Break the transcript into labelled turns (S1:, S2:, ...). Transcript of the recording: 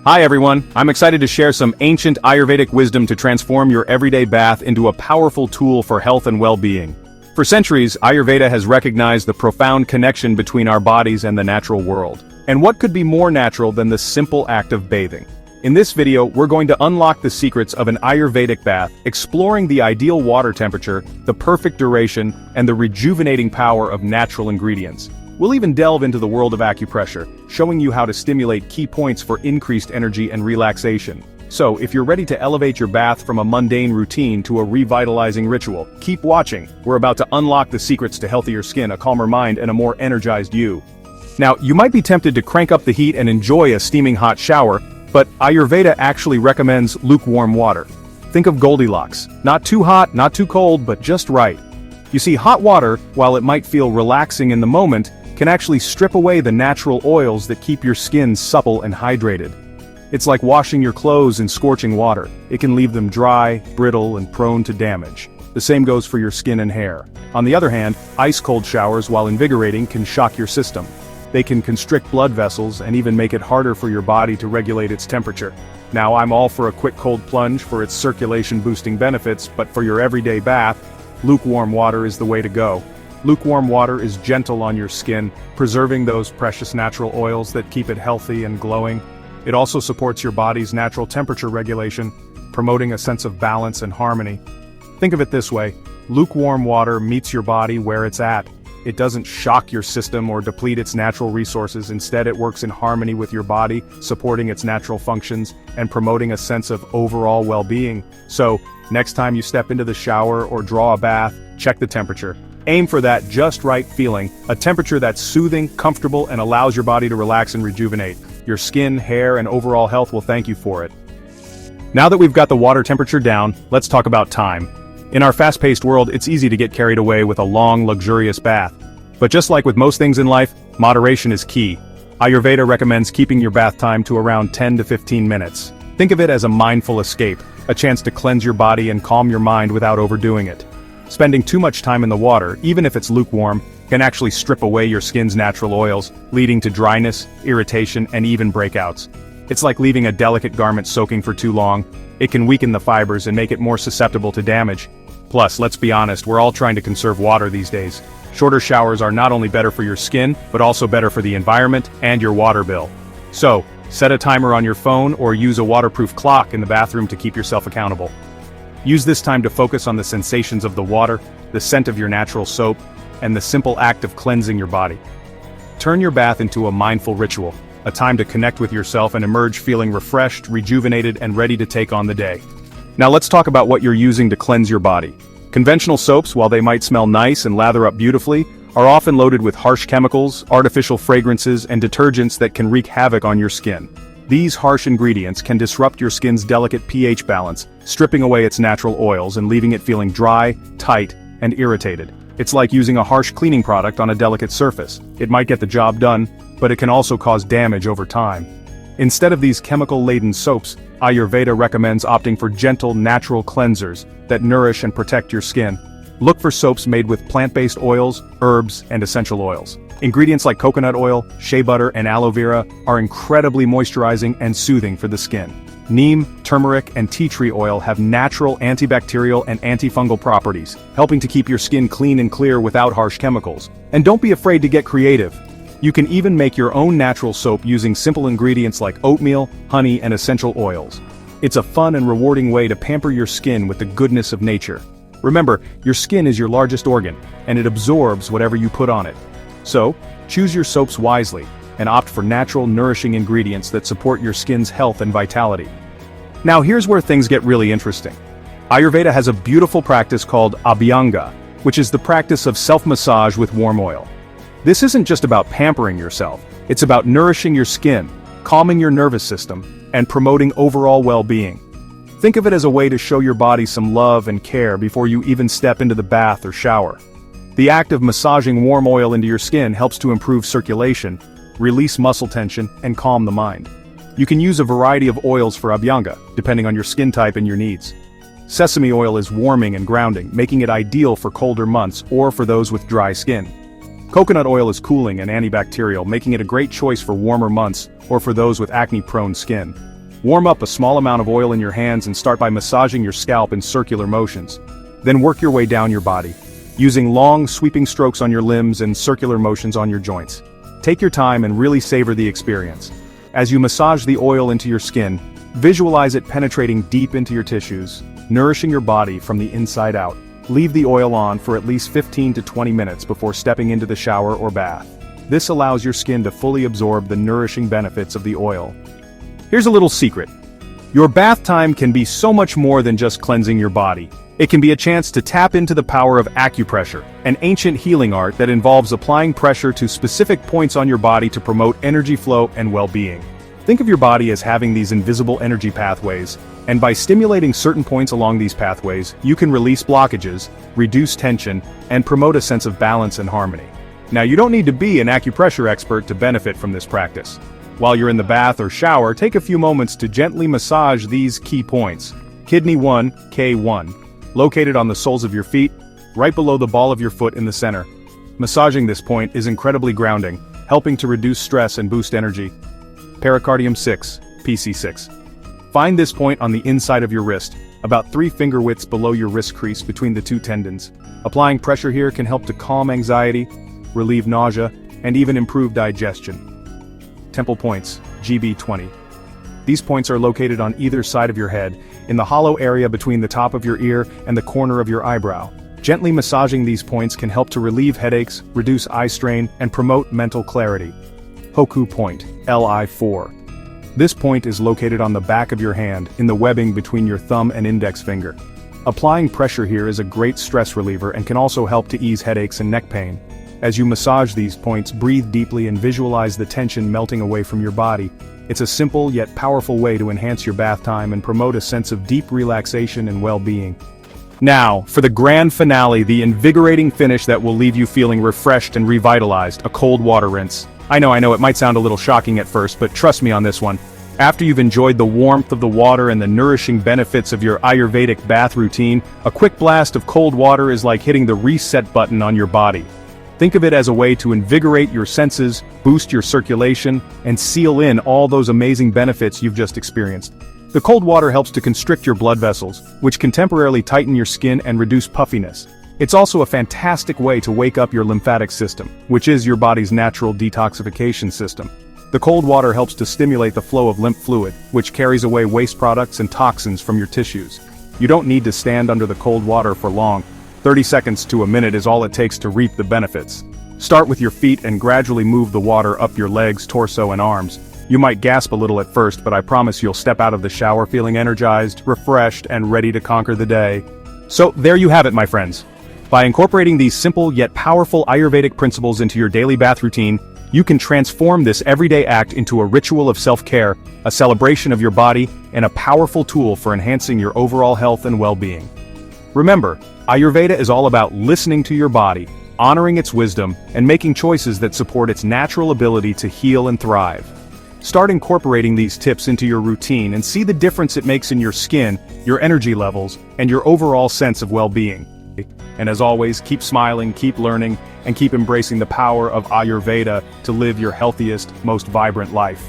S1: Hi everyone, I'm excited to share some ancient Ayurvedic wisdom to transform your everyday bath into a powerful tool for health and well-being. For centuries, Ayurveda has recognized the profound connection between our bodies and the natural world. And what could be more natural than the simple act of bathing? In this video, we're going to unlock the secrets of an Ayurvedic bath, exploring the ideal water temperature, the perfect duration, and the rejuvenating power of natural ingredients. We'll even delve into the world of acupressure, showing you how to stimulate key points for increased energy and relaxation. So, if you're ready to elevate your bath from a mundane routine to a revitalizing ritual, keep watching. We're about to unlock the secrets to healthier skin, a calmer mind, and a more energized you. Now, you might be tempted to crank up the heat and enjoy a steaming hot shower, but Ayurveda actually recommends lukewarm water. Think of Goldilocks. Not too hot, not too cold, but just right. You see, hot water, while it might feel relaxing in the moment, can actually strip away the natural oils that keep your skin supple and hydrated. It's like washing your clothes in scorching water. It can leave them dry, brittle, and prone to damage. The same goes for your skin and hair. On the other hand, ice-cold showers, while invigorating, can shock your system. They can constrict blood vessels and even make it harder for your body to regulate its temperature. Now, I'm all for a quick cold plunge for its circulation-boosting benefits, but for your everyday bath, lukewarm water is the way to go. Lukewarm water is gentle on your skin, preserving those precious natural oils that keep it healthy and glowing. It also supports your body's natural temperature regulation, promoting a sense of balance and harmony. Think of it this way: lukewarm water meets your body where it's at. It doesn't shock your system or deplete its natural resources. Instead, it works in harmony with your body, supporting its natural functions and promoting a sense of overall well-being. So, next time you step into the shower or draw a bath, check the temperature. Aim for that just right feeling, a temperature that's soothing, comfortable, and allows your body to relax and rejuvenate. Your skin, hair, and overall health will thank you for it. Now that we've got the water temperature down, let's talk about time. In our fast-paced world, it's easy to get carried away with a long, luxurious bath. But just like with most things in life, moderation is key. Ayurveda recommends keeping your bath time to around 10 to 15 minutes. Think of it as a mindful escape, a chance to cleanse your body and calm your mind without overdoing it. Spending too much time in the water, even if it's lukewarm, can actually strip away your skin's natural oils, leading to dryness, irritation, and even breakouts. It's like leaving a delicate garment soaking for too long. It can weaken the fibers and make it more susceptible to damage. Plus, let's be honest, we're all trying to conserve water these days. Shorter showers are not only better for your skin, but also better for the environment and your water bill. So, set a timer on your phone or use a waterproof clock in the bathroom to keep yourself accountable. Use this time to focus on the sensations of the water, the scent of your natural soap, and the simple act of cleansing your body. Turn your bath into a mindful ritual, a time to connect with yourself and emerge feeling refreshed, rejuvenated, and ready to take on the day. Now let's talk about what you're using to cleanse your body. Conventional soaps, while they might smell nice and lather up beautifully, are often loaded with harsh chemicals, artificial fragrances, and detergents that can wreak havoc on your skin. These harsh ingredients can disrupt your skin's delicate pH balance, stripping away its natural oils and leaving it feeling dry, tight, and irritated. It's like using a harsh cleaning product on a delicate surface. It might get the job done, but it can also cause damage over time. Instead of these chemical-laden soaps, Ayurveda recommends opting for gentle, natural cleansers that nourish and protect your skin. Look for soaps made with plant-based oils, herbs, and essential oils. Ingredients like coconut oil, shea butter, and aloe vera are incredibly moisturizing and soothing for the skin. Neem, turmeric, and tea tree oil have natural antibacterial and antifungal properties, helping to keep your skin clean and clear without harsh chemicals. And don't be afraid to get creative. You can even make your own natural soap using simple ingredients like oatmeal, honey, and essential oils. It's a fun and rewarding way to pamper your skin with the goodness of nature. Remember, your skin is your largest organ, and it absorbs whatever you put on it. So, choose your soaps wisely, and opt for natural, nourishing ingredients that support your skin's health and vitality. Now here's where things get really interesting. Ayurveda has a beautiful practice called Abhyanga, which is the practice of self-massage with warm oil. This isn't just about pampering yourself, it's about nourishing your skin, calming your nervous system, and promoting overall well-being. Think of it as a way to show your body some love and care before you even step into the bath or shower. The act of massaging warm oil into your skin helps to improve circulation, release muscle tension, and calm the mind. You can use a variety of oils for Abhyanga, depending on your skin type and your needs. Sesame oil is warming and grounding, making it ideal for colder months or for those with dry skin. Coconut oil is cooling and antibacterial, making it a great choice for warmer months or for those with acne-prone skin. Warm up a small amount of oil in your hands and start by massaging your scalp in circular motions. Then work your way down your body, using long, sweeping strokes on your limbs and circular motions on your joints. Take your time and really savor the experience. As you massage the oil into your skin, visualize it penetrating deep into your tissues, nourishing your body from the inside out. Leave the oil on for at least 15 to 20 minutes before stepping into the shower or bath. This allows your skin to fully absorb the nourishing benefits of the oil. Here's a little secret. Your bath time can be so much more than just cleansing your body. It can be a chance to tap into the power of acupressure, an ancient healing art that involves applying pressure to specific points on your body to promote energy flow and well-being. Think of your body as having these invisible energy pathways, and by stimulating certain points along these pathways, you can release blockages, reduce tension, and promote a sense of balance and harmony. Now, you don't need to be an acupressure expert to benefit from this practice. While you're in the bath or shower, take a few moments to gently massage these key points. Kidney 1, K1, located on the soles of your feet, right below the ball of your foot in the center. Massaging this point is incredibly grounding, helping to reduce stress and boost energy. Pericardium 6, PC6. Find this point on the inside of your wrist, about 3 finger widths below your wrist crease between the 2 tendons. Applying pressure here can help to calm anxiety, relieve nausea, and even improve digestion. Temple points, GB20. These points are located on either side of your head, in the hollow area between the top of your ear and the corner of your eyebrow. Gently massaging these points can help to relieve headaches, reduce eye strain, and promote mental clarity. Hoku point, LI4. This point is located on the back of your hand, in the webbing between your thumb and index finger. Applying pressure here is a great stress reliever and can also help to ease headaches and neck pain. As you massage these points, breathe deeply and visualize the tension melting away from your body. It's a simple yet powerful way to enhance your bath time and promote a sense of deep relaxation and well-being. Now, for the grand finale, the invigorating finish that will leave you feeling refreshed and revitalized, a cold water rinse. I know, it might sound a little shocking at first, but trust me on this one. After you've enjoyed the warmth of the water and the nourishing benefits of your Ayurvedic bath routine, a quick blast of cold water is like hitting the reset button on your body. Think of it as a way to invigorate your senses, boost your circulation, and seal in all those amazing benefits you've just experienced. The cold water helps to constrict your blood vessels, which can temporarily tighten your skin and reduce puffiness. It's also a fantastic way to wake up your lymphatic system, which is your body's natural detoxification system. The cold water helps to stimulate the flow of lymph fluid, which carries away waste products and toxins from your tissues. You don't need to stand under the cold water for long. 30 seconds to a minute is all it takes to reap the benefits. Start with your feet and gradually move the water up your legs, torso, and arms. You might gasp a little at first, but I promise you'll step out of the shower feeling energized, refreshed, and ready to conquer the day. So there you have it, my friends. By incorporating these simple yet powerful Ayurvedic principles into your daily bath routine, you can transform this everyday act into a ritual of self-care, a celebration of your body, and a powerful tool for enhancing your overall health and well-being. Remember, Ayurveda is all about listening to your body, honoring its wisdom, and making choices that support its natural ability to heal and thrive. Start incorporating these tips into your routine and see the difference it makes in your skin, your energy levels, and your overall sense of well-being. And as always, keep smiling, keep learning, and keep embracing the power of Ayurveda to live your healthiest, most vibrant life.